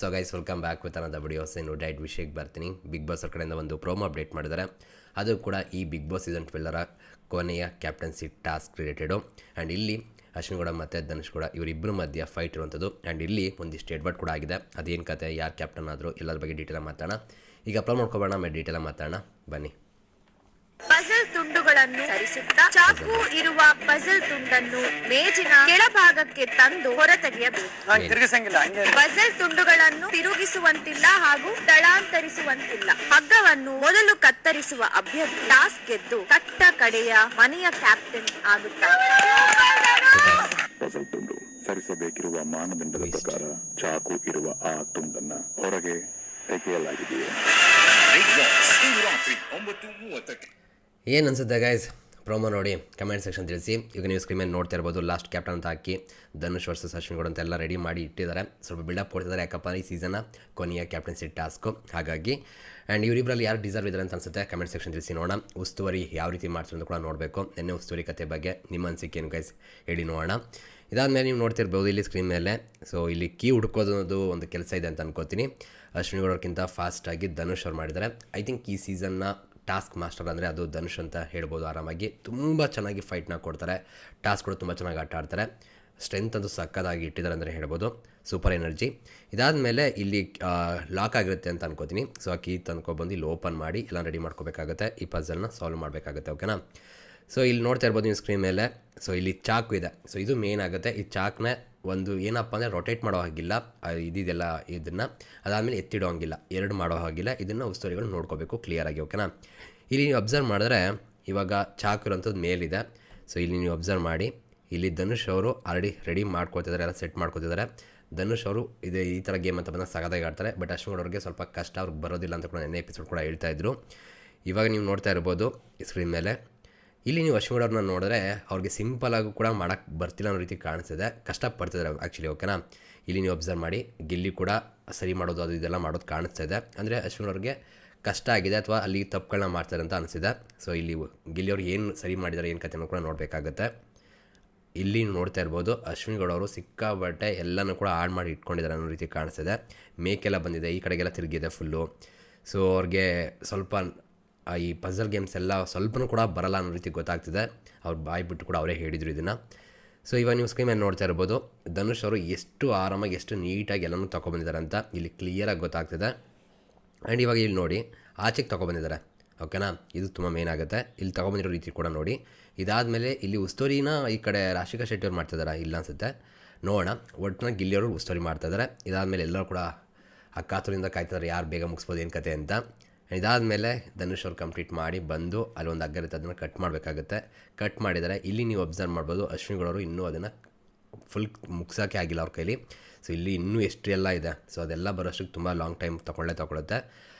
So guys welcome back with ಅನ್ನೋದು videos. ಇನ್ನು ಡೈಟ್ ವಿಷಯಕ್ಕೆ ಬರ್ತೀನಿ. ಬಿಗ್ ಬಾಸ್ ಅವ್ರ ಕಡೆಯಿಂದ ಒಂದು ಪ್ರೋಮೋ ಅಪ್ಡೇಟ್ ಮಾಡಿದ್ದಾರೆ. ಅದು ಕೂಡ ಈ ಬಿಗ್ ಬಾಸ್ ಸೀಸನ್ 12 ಕೊನೆಯ ಕ್ಯಾಪ್ಟನ್ಸಿ ಟಾಸ್ಕ್ ರಿಲೇಟೆಡು. ಆ್ಯಂಡ್ ಇಲ್ಲಿ ಅಶ್ವಿನ್ ಗೌಡ ಮತ್ತು ಧನುಷ್ ಗೌಡ ಇವರಿಬ್ಬರ ಮಧ್ಯ ಫೈಟ್ ಇರುವಂಥದ್ದು. ಆ್ಯಂಡ್ ಇಲ್ಲಿ ಒಂದಿಷ್ಟು ಎಡ್ವರ್ಟ್ ಕೂಡ ಆಗಿದೆ. ಅದೇನು ಕತೆ, ಯಾರು ಕ್ಯಾಪ್ಟನ್ ಆದರೂ ಎಲ್ಲರ ಬಗ್ಗೆ ಡೀಟೇಲಾಗಿ ಮಾತಾಡೋಣ. ಈಗ ಅಪ್ಲೋಡ್ ಮಾಡ್ಕೊಬೋಣ, ಆಮೇಲೆ ಡೀಟೇಲಾಗಿ ಮಾತಾಡೋಣ ಬನ್ನಿ. ಪಜಲ್ ತುಂಡುಗಳನ್ನು ಸರಿಸುತ್ತಾ ಚಾಕು ಇರುವ ಪಜಲ್ ತುಂಡನ್ನು ಮೇಜಿನ ಕೆಳಭಾಗಕ್ಕೆ ತಂದು ಹೊರತೆಗೆಯಬೇಕು. ಪಜಲ್ ತುಂಡುಗಳನ್ನು ತಿರುಗಿಸುವಂತಿಲ್ಲ ಹಾಗೂ ಸ್ಥಳಾಂತರಿಸುವಂತಿಲ್ಲ. ಹಗ್ಗವನ್ನು ಮೊದಲು ಕತ್ತರಿಸುವ ಅಭ್ಯರ್ಥಿ ಟಾಸ್ಕ್ ಗೆದ್ದು ಕಟ್ಟ ಕಡೆಯ ಮನೆಯ ಕ್ಯಾಪ್ಟನ್ ಆಗುತ್ತಾರೆ. ಪಜಲ್ ತುಂಡು ಸರಿಸಬೇಕಿರುವ ಮಾನದಂಡದ ಪ್ರಕಾರ ಚಾಕು ಇರುವ ಆ ತುಂಡನ್ನ ಹೊರಗೆ ತೆಗೆಯಲಾಗಿದೆಯೇ? ಏನು ಅನಿಸುತ್ತೆ ಗೈಸ್ ಪ್ರೋಮೋ ನೋಡಿ ಕಮೆಂಟ್ ಸೆಕ್ಷನ್ ತಿಳಿಸಿ. ಈಗ ನೀವು ಸ್ಕ್ರೀನ್ ಮೇಲೆ ನೋಡ್ತಾ ಇರ್ಬೋದು, ಲಾಸ್ಟ್ ಕ್ಯಾಪ್ಟನ್ ಅಂತ ಹಾಕಿ ಧನುಷ್ ವರ್ಸಸ್ ಅಶ್ವಿನ್ ಗೌಡ ಅಂತೆಲ್ಲ ರೆಡಿ ಮಾಡಿ ಇಟ್ಟಿದ್ದಾರೆ. ಸ್ವಲ್ಪ ಬಿಲ್ಡಪ್ ಕೊಡ್ತಿದ್ದಾರೆ, ಯಾಕಪ್ಪ ಈ ಸೀಸನ್ನ ಕೊನೆಯ ಕ್ಯಾಪ್ಟನ್ಸಿ ಟಾಸ್ಕು. ಹಾಗಾಗಿ ಆ್ಯಂಡ್ ಇವರಿಬ್ಬರಲ್ಲಿ ಯಾರು ಡಿಸರ್ವ್ ಇದ್ದಾರೆ ಅಂತ ಅನಿಸುತ್ತೆ ಕಮೆಂಟ್ ಸೆಕ್ಷನ್ ತಿಳಿಸಿ ನೋಡೋಣ. ಉಸ್ತುವಾರಿ ಯಾವ ರೀತಿ ಮಾಡ್ತಾರೆ ಅಂತ ಕೂಡ ನೋಡಬೇಕು. ನಿನ್ನೆ ಉಸ್ತುವಾರಿ ಕತೆ ಬಗ್ಗೆ ನಿಮ್ಮ ಅನಿಸಿಕೆ ಏನು ಗೈಸ್ ಹೇಳಿ ನೋಡೋಣ. ಇದಾದಮೇಲೆ ನೀವು ನೋಡ್ತಿರ್ಬೋದು ಇಲ್ಲಿ ಸ್ಕ್ರೀನ್ ಮೇಲೆ. ಸೊ ಇಲ್ಲಿ ಕೀ ಹುಡ್ಕೋದು ಒಂದು ಕೆಲಸ ಇದೆ ಅಂತ ಅನ್ಕೋತೀನಿ. ಅಶ್ವಿನ್ ಗೌಡರ್ಕಿಂತ ಫಾಸ್ಟಾಗಿ ಧನುಷ್ ಅವ್ರು ಮಾಡಿದ್ದಾರೆ. ಐ ಥಿಂಕ್ ಈ ಸೀಸನ್ನ ಟಾಸ್ಕ್ ಮಾಸ್ಟರ್ ಅಂದರೆ ಅದು ಧನುಷ್ ಅಂತ ಹೇಳ್ಬೋದು ಆರಾಮಾಗಿ. ತುಂಬ ಚೆನ್ನಾಗಿ ಫೈಟ್ನ ಕೊಡ್ತಾರೆ, ಟಾಸ್ಕ್ಗಳು ತುಂಬ ಚೆನ್ನಾಗಿ ಆಟ ಆಡ್ತಾರೆ. ಸ್ಟ್ರೆಂತ್ ಅಂತೂ ಸಕ್ಕದಾಗಿ ಇಟ್ಟಿದ್ದಾರೆ ಅಂದರೆ ಹೇಳ್ಬೋದು, ಸೂಪರ್ ಎನರ್ಜಿ. ಇದಾದಮೇಲೆ ಇಲ್ಲಿ ಲಾಕ್ ಆಗಿರುತ್ತೆ ಅಂತ ಅನ್ಕೋತೀನಿ. ಸೊ ಆ ಕೀ ತಂದ್ಕೊಬಂದು ಇಲ್ಲಿ ಓಪನ್ ಮಾಡಿ ಎಲ್ಲ ರೆಡಿ ಮಾಡ್ಕೋಬೇಕಾಗುತ್ತೆ. ಈ ಪಜಲ್ನ ಸಾಲ್ವ್ ಮಾಡಬೇಕಾಗುತ್ತೆ, ಓಕೆನಾ. ಸೊ ಇಲ್ಲಿ ನೋಡ್ತಾ ಇರ್ಬೋದು ನೀವು ಸ್ಕ್ರೀನ್ ಮೇಲೆ. ಸೊ ಇಲ್ಲಿ ಚಾಕು ಇದೆ. ಸೊ ಇದು ಮೇನ್ ಆಗುತ್ತೆ. ಈ ಚಾಕ್ನ ಒಂದು ಏನಪ್ಪ ಅಂದರೆ ರೊಟೇಟ್ ಮಾಡೋ ಹಾಗಿಲ್ಲ, ಇದೆಲ್ಲ ಇದನ್ನು ಅದಾದಮೇಲೆ ಎತ್ತಿಡೋ ಹಾಗಿಲ್ಲ, ಎರಡು ಮಾಡೋ ಹಾಗಿಲ್ಲ. ಇದನ್ನು ಉಸ್ತುವಾರಿಗಳು ನೋಡ್ಕೋಬೇಕು ಕ್ಲಿಯರಾಗಿ, ಓಕೆನಾ. ಇಲ್ಲಿ ನೀವು ಅಬ್ಸರ್ವ್ ಮಾಡಿದ್ರೆ ಇವಾಗ ಚಾಕು ಇರೋಂಥದ್ದು ಮೇಲಿದೆ. ಸೊ ಇಲ್ಲಿ ನೀವು ಅಬ್ಸರ್ವ್ ಮಾಡಿ, ಇಲ್ಲಿ ಧನುಷ್ ಅವರು ಆಲ್ರೆಡಿ ರೆಡಿ ಮಾಡ್ಕೊತಿದ್ದಾರೆ, ಎಲ್ಲ ಸೆಟ್ ಮಾಡ್ಕೊತಿದ್ದಾರೆ. ಧನುಷ್ ಅವರು ಇದೆ ಈ ಥರ ಗೇಮ್ ಅಂತ ಬಂದಾಗ ಸಗದಾಗಿ ಆಡ್ತಾರೆ. ಬಟ್ ಅಶ್ವಿನ್ ಅವ್ರಿಗೆ ಸ್ವಲ್ಪ ಕಷ್ಟ, ಅವ್ರಿಗೆ ಬರೋದಿಲ್ಲ ಅಂತ ಕೂಡ ನೆನ್ನೆ ಎಪಿಸೋಡ್ ಕೂಡ ಹೇಳ್ತಾಯಿದ್ರು. ಇವಾಗ ನೀವು ನೋಡ್ತಾ ಇರ್ಬೋದು ಸ್ಕ್ರೀನ್ ಮೇಲೆ. ಇಲ್ಲಿ ನೀವು ಅಶ್ವಿನ್ ಅವ್ರನ್ನ ನೋಡಿದ್ರೆ ಅವ್ರಿಗೆ ಸಿಂಪಲಾಗೂ ಕೂಡ ಮಾಡೋಕ್ಕೆ ಬರ್ತಿಲ್ಲ ಅನ್ನೋ ರೀತಿ ಕಾಣಿಸ್ತಿದೆ, ಕಷ್ಟಪಡ್ತಿದ್ದಾರೆ ಆ್ಯಕ್ಚುಲಿ, ಓಕೆನಾ. ಇಲ್ಲಿ ನೀವು ಅಬ್ಸರ್ವ್ ಮಾಡಿ, ಗಿಲ್ಲಿ ಕೂಡ ಸರಿ ಮಾಡೋದು ಅದು ಇದೆಲ್ಲ ಮಾಡೋದು ಕಾಣಿಸ್ತಾ ಇದೆ. ಅಂದರೆ ಅಶ್ವಿನ್ ಅವ್ರಿಗೆ ಕಷ್ಟ ಆಗಿದೆ ಅಥವಾ ಅಲ್ಲಿ ತಪ್ಪುಗಳನ್ನ ಮಾಡ್ತಾರೆ ಅಂತ ಅನಿಸಿದೆ. ಸೊ ಇಲ್ಲಿ ಗಿಲ್ಲಿ ಅವ್ರು ಏನು ಸರಿ ಮಾಡಿದ್ದಾರೆ, ಏನು ಕಥೆನೂ ಕೂಡ ನೋಡಬೇಕಾಗುತ್ತೆ. ಇಲ್ಲಿ ನೋಡ್ತಾ ಇರ್ಬೋದು ಅಶ್ವಿನ್ ಗೌಡ ಅವರು ಸಿಕ್ಕಾಬಟ್ಟೆ ಎಲ್ಲನೂ ಕೂಡ ಆಡ್ ಮಾಡಿ ಇಟ್ಕೊಂಡಿದ್ದಾರೆ ಅನ್ನೋ ರೀತಿ ಕಾಣಿಸ್ತಿದೆ. ಮೇಕೆಲ್ಲ ಬಂದಿದೆ, ಈ ಕಡೆಗೆಲ್ಲ ತಿರುಗಿದೆ ಫುಲ್ಲು. ಸೊ ಅವ್ರಿಗೆ ಸ್ವಲ್ಪ ಈ ಪಜಲ್ ಗೇಮ್ಸ್ ಎಲ್ಲ ಸ್ವಲ್ಪನೂ ಕೂಡ ಬರಲ್ಲ ಅನ್ನೋ ರೀತಿ ಗೊತ್ತಾಗ್ತಿದೆ. ಅವ್ರು ಬಾಯಿ ಬಿಟ್ಟು ಕೂಡ ಅವರೇ ಹೇಳಿದರು ಇದನ್ನು. ಸೊ ಇವಾಗ ನೀವು ಸ್ಕ್ರೀನ್ ಮೇಲೆ ನೋಡ್ತಾ ಇರ್ಬೋದು ಧನುಷ್ ಅವರು ಎಷ್ಟು ಆರಾಮಾಗಿ ಎಷ್ಟು ನೀಟಾಗಿ ಎಲ್ಲನೂ ತೊಗೊಬಂದಿದ್ದಾರೆ ಅಂತ ಇಲ್ಲಿ ಕ್ಲಿಯರಾಗಿ ಗೊತ್ತಾಗ್ತಿದೆ. ಆ್ಯಂಡ್ ಇವಾಗ ಇಲ್ಲಿ ನೋಡಿ ಆಚೆಗೆ ತೊಗೊಬಂದಿದ್ದಾರೆ, ಓಕೆನಾ. ಇದು ತುಂಬ ಮೇನ್ ಆಗುತ್ತೆ. ಇಲ್ಲಿ ತೊಗೊಬಂದಿರೋ ರೀತಿ ಕೂಡ ನೋಡಿ. ಇದಾದಮೇಲೆ ಇಲ್ಲಿ ಉಸ್ತುವಾರಿನ ಈ ಕಡೆ ರಾಶಿಕಾ ಶೆಟ್ಟಿ ಅವ್ರು ಮಾಡ್ತಿದ್ದಾರೆ ಇಲ್ಲ ಅನಿಸುತ್ತೆ, ನೋಡೋಣ. ಒಟ್ಟಿನ ಗಿಲ್ಲಿಯವರು ಉಸ್ತುವಾರಿ ಮಾಡ್ತಾಯಿದ್ದಾರೆ. ಇದಾದಮೇಲೆ ಎಲ್ಲರೂ ಕೂಡ ಆ ಕಾತುರಿಂದ ಕಾಯ್ತಿದ್ದಾರೆ ಯಾರು ಬೇಗ ಮುಗಿಸ್ಬೋದು ಏನು ಕತೆ ಅಂತ. ಇದಾದಮೇಲೆ ಧನುಷ್ ಅವ್ರು ಕಂಪ್ಲೀಟ್ ಮಾಡಿ ಬಂದು ಅಲ್ಲಿ ಒಂದು ಹಗ್ಗ ಇರುತ್ತೆ, ಅದನ್ನು ಕಟ್ ಮಾಡಬೇಕಾಗುತ್ತೆ. ಕಟ್ ಮಾಡಿದ್ದಾರೆ. ಇಲ್ಲಿ ನೀವು ಅಬ್ಸರ್ವ್ ಮಾಡ್ಬೋದು ಅಶ್ವಿನ್ ಗೌಡವರು ಇನ್ನೂ ಅದನ್ನು ಫುಲ್ ಮುಗ್ಸೋಕ್ಕೆ ಆಗಿಲ್ಲ ಅವ್ರ ಕೈಲಿ. ಸೊ ಇಲ್ಲಿ ಇನ್ನೂ ಎಷ್ಟು ಎಲ್ಲ ಇದೆ. ಸೊ ಅದೆಲ್ಲ ಬರೋಷ್ಟಕ್ಕೆ ತುಂಬ ಲಾಂಗ್ ಟೈಮ್ ತೊಗೊಳುತ್ತೆ.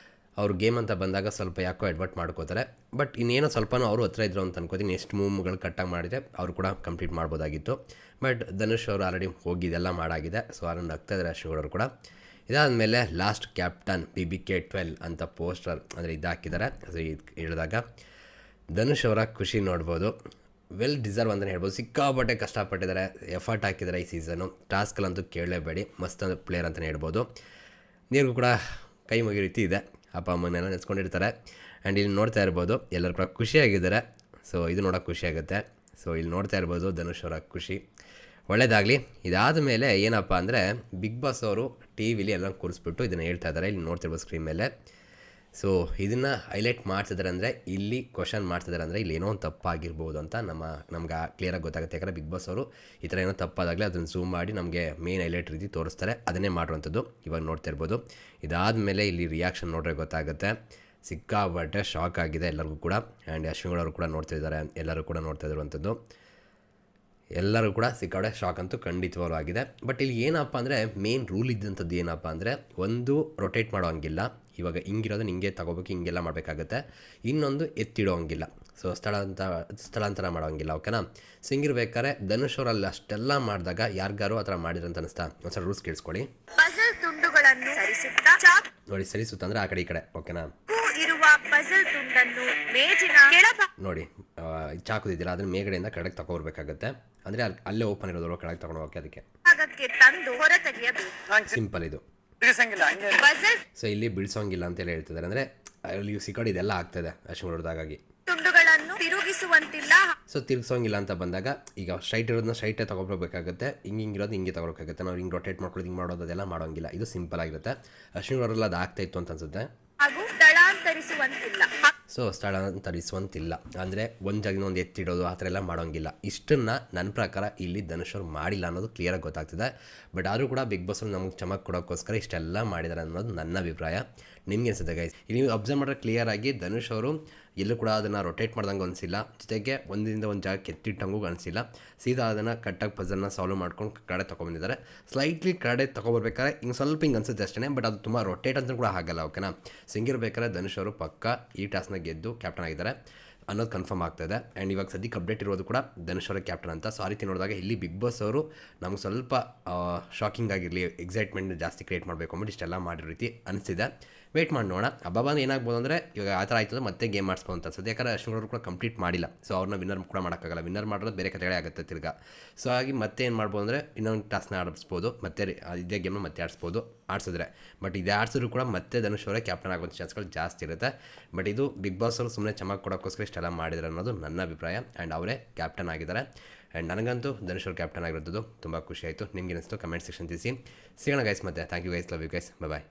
ಅವ್ರು ಗೇಮ್ ಅಂತ ಬಂದಾಗ ಸ್ವಲ್ಪ ಯಾಕೋ ಅಡ್ವರ್ಟ್ ಮಾಡ್ಕೋತಾರೆ. ಬಟ್ ಇನ್ನೇನೋ ಸ್ವಲ್ಪನೂ ಅವರು ಹತ್ರ ಇದ್ರು ಅಂತ ಅನ್ಕೋತೀನಿ. ಎಷ್ಟು ಮೂವ್ಗಳು ಕಟ್ಟಾಗಿ ಮಾಡಿದೆ ಅವರು ಕೂಡ ಕಂಪ್ಲೀಟ್ ಮಾಡ್ಬೋದಾಗಿತ್ತು. ಬಟ್ ಧನುಷ್ ಅವರು ಆಲ್ರೆಡಿ ಹೋಗಿದ್ದೆಲ್ಲ ಮಾಡಾಗಿದೆ. ಸೊ ಅದನ್ನು ನಗ್ತಾ ಇದ್ದಾರೆ ಅಶ್ವಿನ್ ಗೌಡರು ಕೂಡ. ಇದಾದಮೇಲೆ ಲಾಸ್ಟ್ ಕ್ಯಾಪ್ಟನ್ BBK12 ಅಂತ ಪೋಸ್ಟರ್ ಅಂದರೆ ಇದು ಹಾಕಿದ್ದಾರೆ. ಅದು ಹೇಳಿದಾಗ ಧನುಷ್ ಅವರ ಖುಷಿ ನೋಡ್ಬೋದು. ವೆಲ್ ಡಿಸರ್ವ್ ಅಂತಲೇ ಹೇಳ್ಬೋದು. ಸಿಕ್ಕಾಪಟ್ಟೆ ಕಷ್ಟಪಟ್ಟಿದ್ದಾರೆ, ಎಫರ್ಟ್ ಹಾಕಿದ್ದಾರೆ ಈ ಸೀಸನು. ಟಾಸ್ಕಲ್ಲಂತೂ ಕೇಳಲೇಬೇಡಿ, ಮಸ್ತ್ ಪ್ಲೇಯರ್ ಅಂತಲೇ ಹೇಳ್ಬೋದು. ನೀರಿಗೂ ಕೂಡ ಕೈ ಮುಗಿಯೋ ರೀತಿ ಇದೆ, ಅಪ್ಪ ಅಮ್ಮನೆಲ್ಲ ನೆನೆಸ್ಕೊಂಡಿರ್ತಾರೆ. ಆ್ಯಂಡ್ ಇಲ್ಲಿ ನೋಡ್ತಾ ಇರ್ಬೋದು ಎಲ್ಲರೂ ಕೂಡ ಖುಷಿಯಾಗಿದ್ದಾರೆ. ಸೊ ಇದು ನೋಡೋಕೆ ಖುಷಿಯಾಗುತ್ತೆ. ಸೊ ಇಲ್ಲಿ ನೋಡ್ತಾ ಇರ್ಬೋದು ಧನುಷ್ ಅವರ ಖುಷಿ, ಒಳ್ಳೆಯದಾಗಲಿ. ಇದಾದ ಮೇಲೆ ಏನಪ್ಪ ಅಂದರೆ ಬಿಗ್ ಬಾಸ್ ಅವರು ಟಿ ವಿಲಿ ಎಲ್ಲ ಕೂರಿಸ್ಬಿಟ್ಟು ಇದನ್ನು ಹೇಳ್ತಾ ಇದ್ದಾರೆ. ಇಲ್ಲಿ ನೋಡ್ತಿರ್ಬೋದು ಸ್ಕ್ರೀನ್ ಮೇಲೆ. ಸೊ ಇದನ್ನು ಹೈಲೈಟ್ ಮಾಡ್ತಿದ್ದಾರೆ ಅಂದರೆ ಇಲ್ಲಿ ಕ್ವಶನ್ ಮಾಡ್ತಿದ್ದಾರೆ ಅಂದರೆ ಇಲ್ಲಿ ಏನೋ ಒಂದು ತಪ್ಪಾಗಿರ್ಬೋದು ಅಂತ ನಮ್ಗೆ ಕ್ಲಿಯರಾಗಿ ಗೊತ್ತಾಗುತ್ತೆ. ಯಾಕಂದರೆ ಬಿಗ್ ಬಾಸ್ ಅವರು ಈ ಥರ ಏನೋ ತಪ್ಪಾದಾಗಲೇ ಅದನ್ನು ಝೂಮ್ ಮಾಡಿ ನಮಗೆ ಮೇನ್ ಹೈಲೈಟ್ ರೀತಿ ತೋರಿಸ್ತಾರೆ, ಅದನ್ನೇ ಮಾಡುವಂಥದ್ದು. ಇವಾಗ ನೋಡ್ತಾ ಇರ್ಬೋದು. ಇದಾದಮೇಲೆ ಇಲ್ಲಿ ರಿಯಾಕ್ಷನ್ ನೋಡ್ರೆ ಗೊತ್ತಾಗುತ್ತೆ. ಸಿಕ್ಕಾಬಟ್ಟೆ ಶಾಕ್ ಆಗಿದೆ ಎಲ್ಲರಿಗೂ ಕೂಡ. ಆ್ಯಂಡ್ ಅಶ್ವಿನ್ ಗೌಡ ಅವರು ಕೂಡ ನೋಡ್ತಿದ್ದಾರೆ, ಎಲ್ಲರೂ ಕೂಡ ನೋಡ್ತಾ ಇರುವಂಥದ್ದು. ಎಲ್ಲರೂ ಕೂಡ ಸಿಕ್ಕಾಡೆ ಶಾಕ್ ಅಂತೂ ಖಂಡಿತವಾಗ್ಲೂ ಆಗಿದೆ. ಬಟ್ ಇಲ್ಲಿ ಏನಪ್ಪ ಅಂದರೆ ಮೇನ್ ರೂಲ್ ಇದ್ದಂಥದ್ದು ಏನಪ್ಪ ಅಂದರೆ ಒಂದು ರೊಟೇಟ್ ಮಾಡೋ ಹಂಗಿಲ್ಲ. ಇವಾಗ ಹಿಂಗಿರೋದು ಹಿಂಗೆ ತಗೋಬೇಕು, ಹಿಂಗೆಲ್ಲ ಮಾಡಬೇಕಾಗುತ್ತೆ. ಇನ್ನೊಂದು ಎತ್ತಿಡೋ ಹಂಗಿಲ್ಲ. ಸೊ ಸ್ಥಳಾಂತರ ಮಾಡೋ ಹಂಗಿಲ್ಲ, ಓಕೆನಾ. ಸೊ ಹಿಂಗಿರ್ಬೇಕಾದ್ರೆ ಧನುಷ್ ಅವರಲ್ಲಿ ಅಷ್ಟೆಲ್ಲ ಮಾಡಿದಾಗ ಯಾರಿಗಾರು ಆ ಥರ ಮಾಡಿದ್ರು ಅಂತ ಅನಿಸ್ತಾ ಒಂದ್ಸಲ ರೂಲ್ಸ್ ಕೇಳಿಸ್ಕೊಳ್ಳಿ ನೋಡಿ. ಸರಿಸುತ್ತ ಅಂದರೆ ಆ ಕಡೆ ಈ ಕಡೆ, ಓಕೆನಾ. ಪಜಲ್ ತುಂಡನ್ನು ಮೇಜಿನ ನೋಡಿ ಚಾಕುದಿದ್ದಿಲ್ಲ ಅದನ್ನ ಮೇಗಡೆಯಿಂದ ಕೆಳಗೆ ತಗೊಬರ್ಬೇಕಾಗುತ್ತೆ. ಅಂದರೆ ಅಲ್ಲೇ ಓಪನ್ ಇರೋದು ಕೆಳಗೆ ತಗೊಂಡು ಹೋಗಿ ಅದಕ್ಕೆ ತಂದು ಹೊರತೆಗೆಯಬೇಕು. ಸಿಂಪಲ್ ಇದು. ಪಜಲ್ ಸೊ ಇಲ್ಲಿ ಬಿಡಿಸೋಂಗಿಲ್ಲ ಅಂತೇಳಿ ಹೇಳ್ತಿದ್ದಾರೆ, ಅಂದರೆ ಅಲ್ಲಿ ಸಿಕ್ಕಾಡಿ ಇದೆಲ್ಲ ಆಗ್ತಾಯಿದೆ ಅಶ್ವಿನ್ ಹೊಡೆದಾಗಾಗಿ. ತುಂಡುಗಳನ್ನು ತಿರುಗಿಸುವಂತಿಲ್ಲ. ಸೊ ತಿರ್ಗಿಸೋಂಗಿಲ್ಲ ಅಂತ ಬಂದಾಗ ಈಗ ಸ್ಟ್ರೈಟ್ ಇರೋದನ್ನ ಸ್ಟ್ರೈಟೇ ತೊಗೊಬೇಕಾಗುತ್ತೆ, ಹಿಂಗಿರೋದು ಹಿಂಗೆ ತೊಗೊಬೇಕಾಗುತ್ತೆ. ನಾವು ಹಿಂಗೆ ರೊಟೇಟ್ ಮಾಡ್ಕೊಳ್ಳೋದು ಹಿಂಗೆ ಮಾಡೋದು ಅದೆಲ್ಲ ಮಾಡೋಂಗಿಲ್ಲ. ಇದು ಸಿಂಪಲ್ ಆಗಿರುತ್ತೆ. ಅಶ್ವಿನ್ ಅವರೆಲ್ಲ ಅದು ಆಗ್ತಾ ಇತ್ತು ಅಂತ ಅನ್ಸುತ್ತೆ. ಹಾಗೂ ಸ್ಥಳಾಂತರಿಸುವಂತಿಲ್ಲ. ಸೊ ಸ್ಥಳಾಂತರಿಸುವಂತಿಲ್ಲ ಅಂದರೆ ಒಂದು ಜಾಗದಿಂದ ಒಂದು ಎತ್ತಿಡೋದು ಆ ಥರ ಎಲ್ಲ ಮಾಡೋಂಗಿಲ್ಲ. ಇಷ್ಟನ್ನು ನನ್ನ ಪ್ರಕಾರ ಇಲ್ಲಿ ಧನುಷ್ ಅವ್ರು ಮಾಡಿಲ್ಲ ಅನ್ನೋದು ಕ್ಲಿಯರಾಗಿ ಗೊತ್ತಾಗ್ತಿದೆ. ಬಟ್ ಆದರೂ ಕೂಡ ಬಿಗ್ ಬಾಸ್ ಅವ್ರು ನಮಗೆ ಚಮಕ್ ಕೊಡೋಕ್ಕೋಸ್ಕರ ಇಷ್ಟೆಲ್ಲ ಮಾಡಿದ್ದಾರೆ ಅನ್ನೋದು ನನ್ನ ಅಭಿಪ್ರಾಯ. ನಿಮ್ಗೆ ಅನಿಸುತ್ತೆ ಗೈಸ್? ನೀವು ಅಬ್ಸರ್ವ್ ಮಾಡಿದ್ರೆ ಕ್ಲಿಯರಾಗಿ ಧನುಷ್ ಅವರು ಎಲ್ಲೂ ಕೂಡ ಅದನ್ನು ರೊಟೇಟ್ ಮಾಡ್ದಂಗೆ ಅನಿಸಿಲ್ಲ, ಜೊತೆಗೆ ಒಂದಿಂದ ಒಂದು ಜಾಗಕ್ಕೆ ಎತ್ತಿಟ್ಟಂಗೂ ಅನಿಸಿಲ್ಲ. ಸೀದಾ ಅದನ್ನು ಕಟ್ಟಾಗಿ ಪಜಲ್ನ ಸಾಲ್ವ್ ಮಾಡ್ಕೊಂಡು ಕಡೆ ತೊಗೊಂಬಂದಿದ್ದಾರೆ. ಸ್ಲೈಟ್ಲಿ ಕಡೆ ತೊಗೊಬರ್ಬೇಕಾದ್ರೆ ಹಿಂಗೆ ಸ್ವಲ್ಪ ಹಿಂಗೆ ಅನಿಸುತ್ತೆ ಅಷ್ಟೇ, ಬಟ್ ಅದು ತುಂಬ ರೊಟೇಟ್ ಅಂತ ಕೂಡ ಆಗಲ್ಲ. ಓಕೆನಾ? ಸಿಂಗಿರ್ಬೇಕಾದ್ರೆ ಧನುಷ್ ಅವರು ಪಕ್ಕ ಈ ಟಾಸ್ಕ್ನ ಗೆದ್ದು ಕ್ಯಾಪ್ಟನ್ ಆಗಿದ್ದಾರೆ ಅನ್ನೋದು ಕನ್ಫರ್ಮ್ ಆಗ್ತಾಯಿದೆ. ಆ್ಯಂಡ್ ಇವಾಗ ಸದ್ಯಕ್ಕೆ ಅಪ್ಡೇಟ್ ಇರೋದು ಕೂಡ ಧನುಷ್ ಅವರ ಕ್ಯಾಪ್ಟನ್ ಅಂತ. ಸೊ ಆ ರೀತಿ ನೋಡಿದಾಗ ಇಲ್ಲಿ ಬಿಗ್ ಬಾಸ್ ಅವರು ನಮ್ಗೆ ಸ್ವಲ್ಪ ಶಾಕಿಂಗ್ ಆಗಿರಲಿ, ಎಕ್ಸೈಟ್ಮೆಂಟ್ ಜಾಸ್ತಿ ಕ್ರಿಯೇಟ್ ಮಾಡಬೇಕು ಅಂದ್ಬಿಟ್ಟು ಇಷ್ಟೆಲ್ಲ ಮಾಡಿರೋ ರೀತಿ ಅನಿಸ್ತಿದೆ. ವೆಯ್ಟ್ ಮಾಡಿ ನೋಡೋಣ. ಹಬ್ಬ ಏನಾಗ್ಬೋದು ಅಂದರೆ ಇವಾಗ ಆ ಥರ ಆಯ್ತದೆ ಮತ್ತೆ ಗೇಮ್ ಮಾಡಿಸ್ಬೋದು ಅಂತ ಅನ್ಸುತ್ತೆ. ಯಾಕಂದರೆ ಅಶ್ವಿನ್ ಅವರು ಕೂಡ ಕಂಪ್ಲೀಟ್ ಮಾಡಿಲ್ಲ. ಸೊ ಅವ್ರನ್ನ ವಿನ್ನರ್ ಕೂಡ ಮಾಡೋಕ್ಕಾಗಲ್ಲ. ವಿನ್ನರ್ ಮಾಡೋದು ಬೇರೆ ಕತೆಗಳೇ ಆಗುತ್ತೆ ತಿರ್ಗಾ. ಸೊ ಹಾಗೆ ಮತ್ತೆ ಏನು ಮಾಡ್ಬೋದು ಅಂದರೆ ಇನ್ನೊಂದು ಟಾಸ್ಕ್ನ ಆಡಿಸ್ಬೋದು, ಮತ್ತೆ ಇದೇ ಗೇಮ್ನ ಮತ್ತೆ ಆಡಿಸಿದ್ರೆ. ಬಟ್ ಇದೇ ಆಡಿಸಿದ್ರು ಕೂಡ ಮತ್ತೆ ಧನುಷ್ ಅವರೇ ಕ್ಯಾಪ್ಟನ್ ಆಗುವಂಥ ಚಾನ್ಸ್ಗಳು ಜಾಸ್ತಿ ಇರುತ್ತೆ. ಬಟ್ ಇದು ಬಿಗ್ ಬಾಸ್ ಅವರು ಸುಮ್ಮನೆ ಚಮಕ್ ಕೊಡೋಕ್ಕೋಸ್ಕರ ಇಷ್ಟೆಲ್ಲ ಮಾಡಿದ್ದಾರೆ ಅನ್ನೋದು ನನ್ನ ಅಭಿಪ್ರಾಯ. ಆ್ಯಂಡ್ ಅವರೇ ಕ್ಯಾಪ್ಟನ್ ಆಗಿದ್ದಾರೆ. ಆ್ಯಂಡ್ ನನಗಂತೂ ಧನುಷ್ ಅವರು ಕ್ಯಾಪ್ಟನ್ ಆಗಿರೋದು ತುಂಬ ಖುಷಿ ಆಯಿತು. ನಿಮ್ಗೆ ಅನಿಸ್ತು ಕಮೆಂಟ್ ಸೆಕ್ಷನ್ ತಿಳಿಸಿ. ಸಿಗೋಣ ಗೈಸ್ ಮತ್ತೆ. Thank you guys, love you guys, bye.